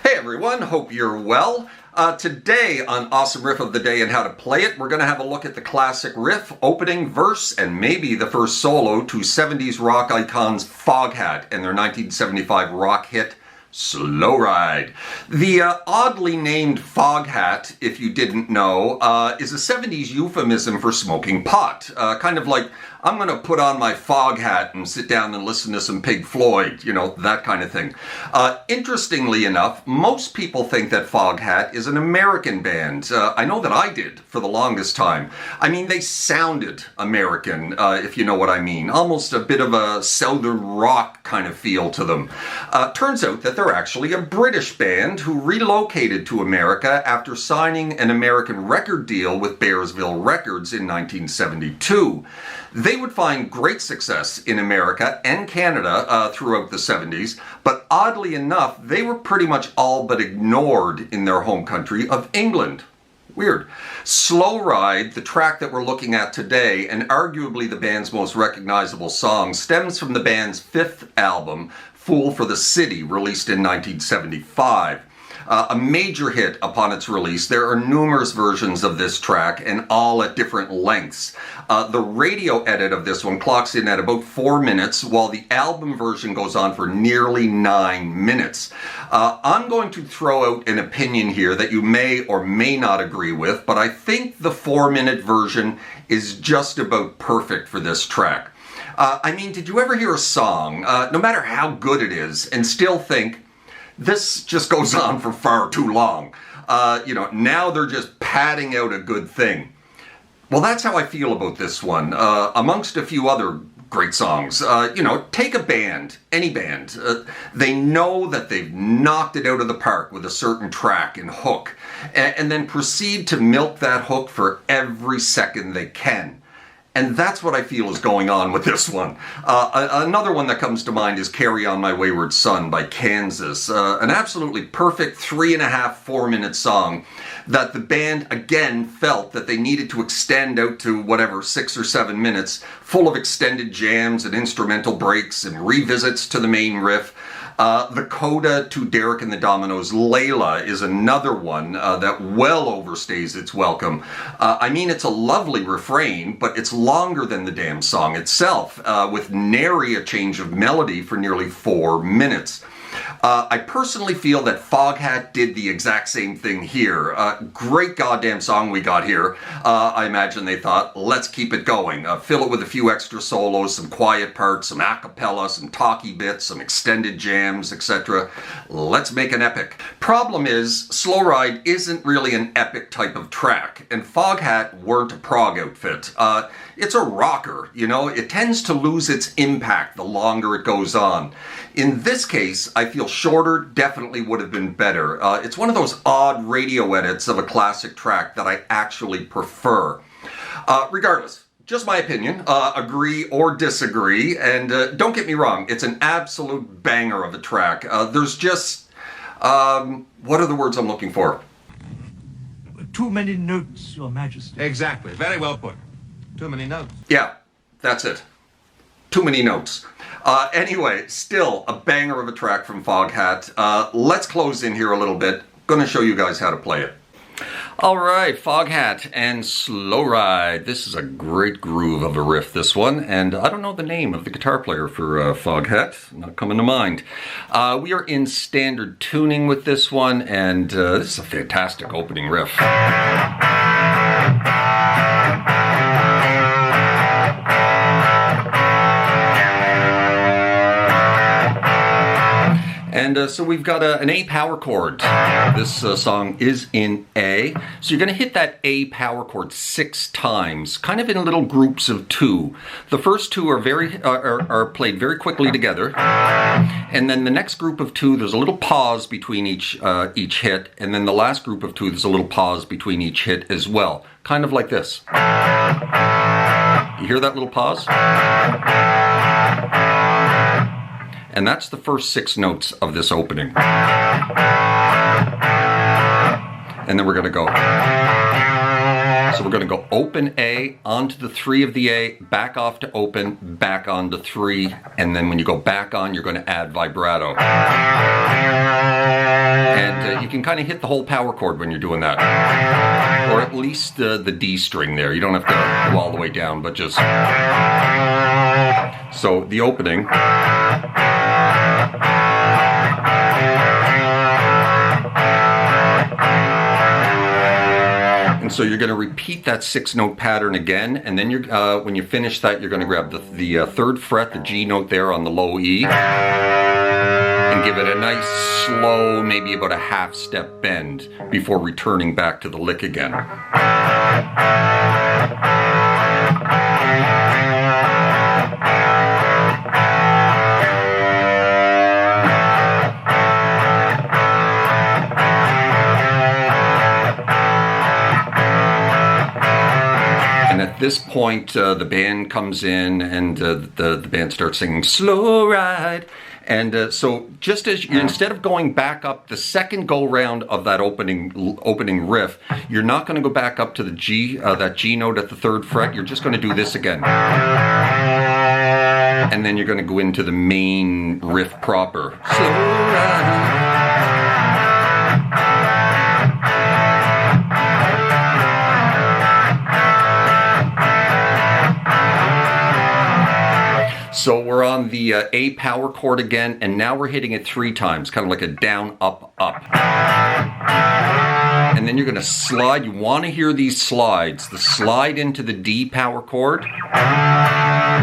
Hey everyone, hope you're well. Today on Awesome Riff of the Day and How to Play It, we're going to have a look at the classic riff, opening, verse, and maybe the first solo to 70s rock icons Foghat and their 1975 rock hit, Slow Ride. The oddly named Foghat, if you didn't know, is a 70s euphemism for smoking pot. Kind of like, I'm going to put on my fog hat and sit down and listen to some Pink Floyd, you know, that kind of thing. Interestingly enough, most people think that Foghat is an American band. I know that I did for the longest time. I mean, they sounded American, if you know what I mean. Almost a bit of a southern rock kind of feel to them. Turns out that they're actually a British band who relocated to America after signing an American record deal with Bearsville Records in 1972. They would find great success in America and Canada throughout the 70s, but oddly enough, they were pretty much all but ignored in their home country of England. Weird. Slow Ride, the track that we're looking at today, and arguably the band's most recognizable song, stems from the band's fifth album, Fool for the City, released in 1975. A major hit upon its release. There are numerous versions of this track, and all at different lengths. The radio edit of this one clocks in at about 4 minutes, while the album version goes on for nearly 9 minutes. I'm going to throw out an opinion here that you may or may not agree with, but I think the 4-minute version is just about perfect for this track. I mean, did you ever hear a song, no matter how good it is, and still think, this just goes on for far too long? Now they're just padding out a good thing. Well, that's how I feel about this one. Amongst a few other great songs, take a band, any band. They know that they've knocked it out of the park with a certain track and hook, and then proceed to milk that hook for every second they can. And that's what I feel is going on with this one. Another one that comes to mind is Carry On My Wayward Son by Kansas. An absolutely perfect 3.5, 4-minute song that the band, again, felt that they needed to extend out to, 6 or 7 minutes, full of extended jams and instrumental breaks and revisits to the main riff. The coda to Derek and the Dominoes' Layla is another one that well overstays its welcome. I mean, it's a lovely refrain, but it's longer than the damn song itself, with nary a change of melody for nearly 4 minutes. I personally feel that Foghat did the exact same thing here. Great goddamn song we got here. I imagine they thought, let's keep it going. Fill it with a few extra solos, some quiet parts, some a cappella, some talky bits, some extended jams, etc. Let's make an epic. Problem is, Slow Ride isn't really an epic type of track, and Foghat weren't a prog outfit. It's a rocker, it tends to lose its impact the longer it goes on. In this case, I feel shorter definitely would have been better. It's one of those odd radio edits of a classic track that I actually prefer. Regardless, just my opinion, agree or disagree, and don't get me wrong, it's an absolute banger of a track. There's just, what are the words I'm looking for? Too many notes, Your Majesty. Exactly, very well put. Too many notes. Yeah, that's it. Too many notes. Anyway, still a banger of a track from Foghat. Let's close in here a little bit. Going to show you guys how to play it. All right, Foghat and Slow Ride. This is a great groove of a riff, this one. And I don't know the name of the guitar player for Foghat. Not coming to mind. We are in standard tuning with this one, and this is a fantastic opening riff. And so we've got an A power chord. This song is in A. So you're going to hit that A power chord 6 times, kind of in little groups of 2. The first 2 are played very quickly together. And then the next group of 2, there's a little pause between each hit. And then the last group of 2, there's a little pause between each hit as well. Kind of like this. You hear that little pause? And that's the first 6 notes of this opening. And then we're going to go. So we're going to go open A, onto the 3 of the A, back off to open, back on to 3, and then when you go back on, you're going to add vibrato. And can kind of hit the whole power chord when you're doing that. Or at least the D string there. You don't have to go all the way down, but just... So the opening... And so you're going to repeat that 6-note pattern again, and then you're when you finish that, you're going to grab the 3rd fret, the G note there on the low E, and give it a nice slow, maybe about a half step bend before returning back to the lick again. At this point, the band comes in, and the band starts singing "Slow Ride," and so just as instead of going back up the second go round of that opening riff, you're not going to go back up to the G, that G note at the 3rd fret. You're just going to do this again, and then you're going to go into the main riff proper. Slow ride. So we're on the A power chord again, and now we're hitting it 3 times, kind of like a down, up, up. And then you're going to slide. You want to hear these slides. The slide into the D power chord.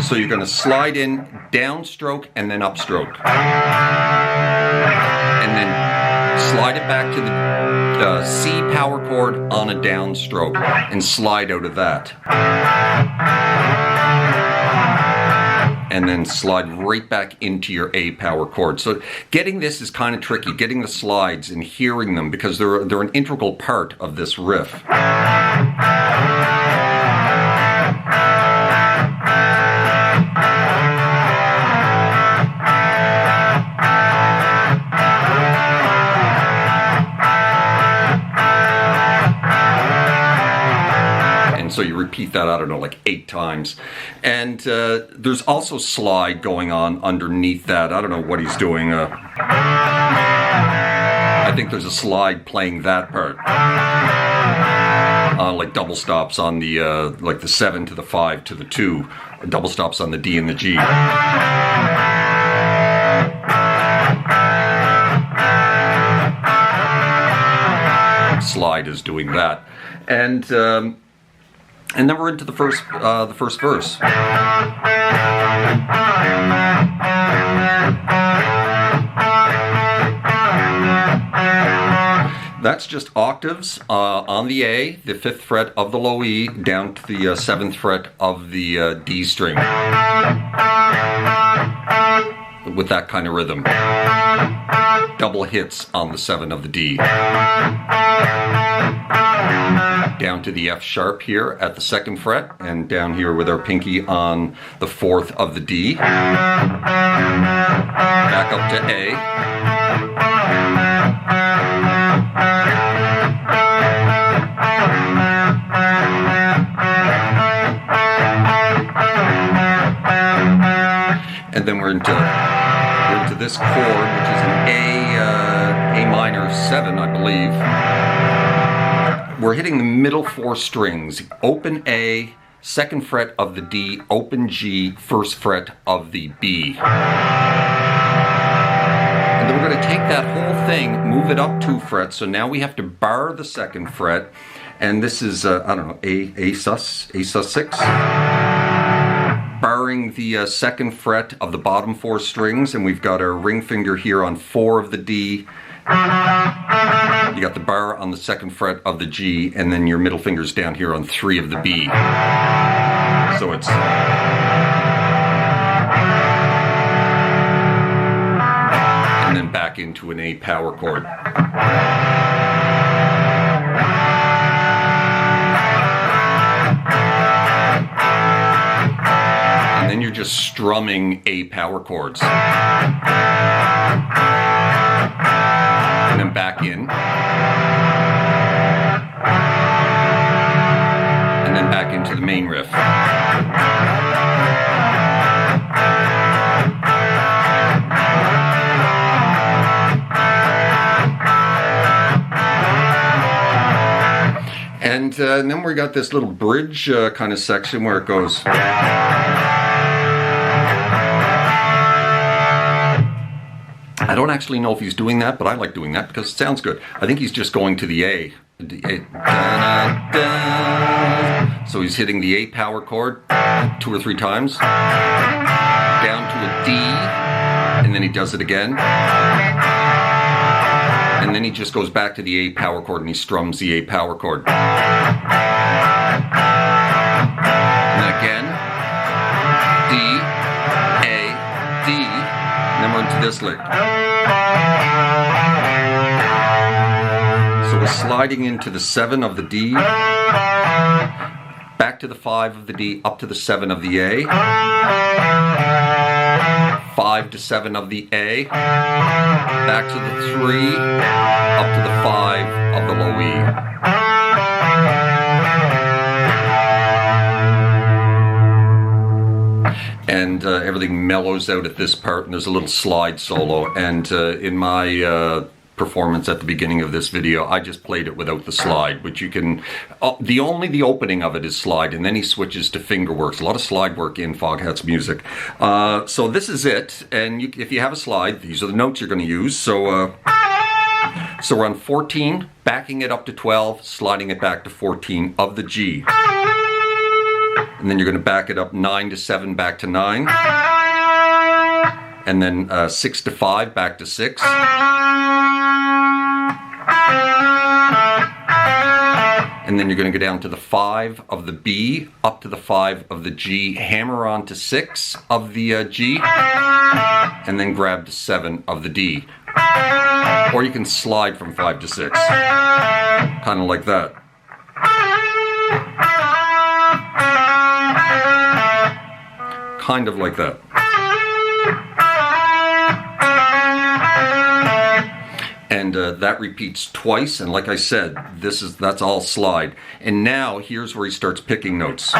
So you're going to slide in, downstroke, and then upstroke. And then slide it back to the C power chord on a downstroke, and slide out of that. And then slide right back into your A power chord. So getting this is kind of tricky, getting the slides and hearing them, because they're an integral part of this riff. So you repeat that, I don't know, like 8 times. And there's also slide going on underneath that. I don't know what he's doing. I think there's a slide playing that part. Like double stops on the, like the 7 to the 5 to the 2. Double stops on the D and the G. Slide is doing that. And then we're into the first verse. That's just octaves on the A, the 5th fret of the low E, down to the 7th fret of the D string. With that kind of rhythm. Double hits on the 7 of the D. Down to the F sharp here at the 2nd fret, and down here with our pinky on the 4th of the D. Back up to A. And then we're into this chord, which is an A minor 7, I believe. We're hitting the middle 4 strings. Open A, 2nd fret of the D, open G, 1st fret of the B. And then we're going to take that whole thing, move it up 2 frets. So now we have to bar the 2nd fret. And this is, I don't know, A sus 6. Barring the 2nd fret of the bottom 4 strings. And we've got our ring finger here on 4 of the D. You got the bar on the 2nd fret of the G, and then your middle finger's down here on 3 of the B. So it's... And then back into an A power chord. And then you're just strumming A power chords. And then back in. And then back into the main riff. And then we got this little bridge kind of section where it goes. I don't actually know if he's doing that, but I like doing that because it sounds good. I think he's just going to the A. So he's hitting the A power chord 2 or 3 times. Down to a D. And then he does it again. And then he just goes back to the A power chord and he strums the A power chord. And then again. D. A. D. And then we're into this lick. So we're sliding into the 7 of the D, back to the 5 of the D, up to the 7 of the A, 5 to 7 of the A, back to the 3, up to the 5 of the low E. And everything mellows out at this part, and there's a little slide solo. And in my performance at the beginning of this video, I just played it without the slide, which you can, the opening of it is slide, and then he switches to finger works. A lot of slide work in Foghat's music. So this is it, and if you have a slide, these are the notes you're going to use. So we're on 14, backing it up to 12, sliding it back to 14 of the G. And then you're going to back it up 9 to 7, back to 9. And then 6 to 5, back to 6. And then you're going to go down to the 5 of the B, up to the 5 of the G, hammer on to 6 of the G, and then grab to 7 of the D. Or you can slide from 5 to 6, kind of like that. Kind of like that. And that repeats twice, and like I said, that's all slide. And now here's where he starts picking notes.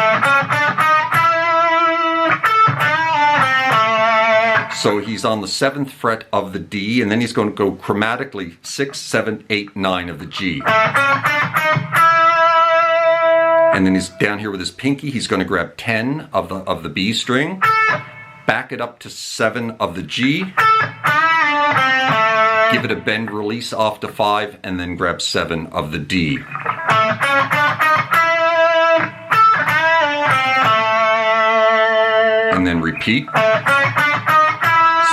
So he's on the 7th fret of the D, and then he's going to go chromatically 6, 7, 8, 9 of the G. And then he's down here with his pinky, he's going to grab 10 of the B string, back it up to 7 of the G, give it a bend release off to 5, and then grab 7 of the D. And then repeat.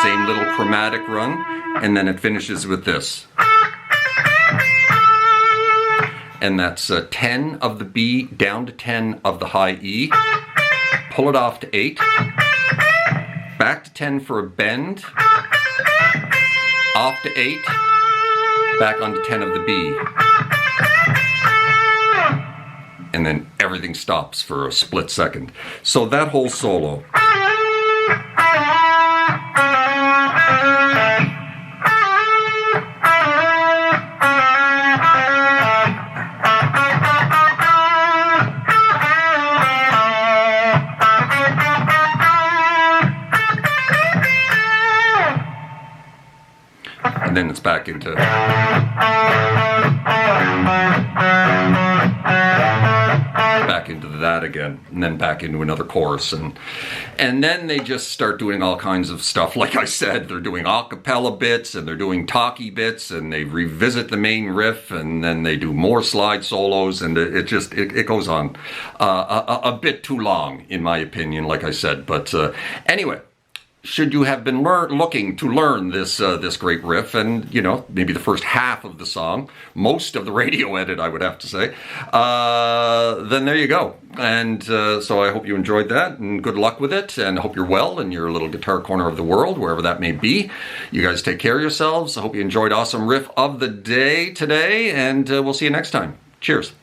Same little chromatic run, and then it finishes with this. And that's 10 of the B down to 10 of the high E. Pull it off to 8. Back to 10 for a bend. Off to 8. Back onto 10 of the B. And then everything stops for a split second. So that whole solo. And then it's back into that again, and then back into another chorus, and then they just start doing all kinds of stuff. Like I said, they're doing a cappella bits, and they're doing talkie bits, and they revisit the main riff, and then they do more slide solos, and it goes on a bit too long, in my opinion, like I said. But anyway, should you have been looking to learn this great riff, and maybe the first half of the song, most of the radio edit, I would have to say, then there you go. And so I hope you enjoyed that, and good luck with it, and I hope you're well in your little guitar corner of the world, wherever that may be. You guys take care of yourselves. I hope you enjoyed Awesome Riff of the Day today, and we'll see you next time. Cheers.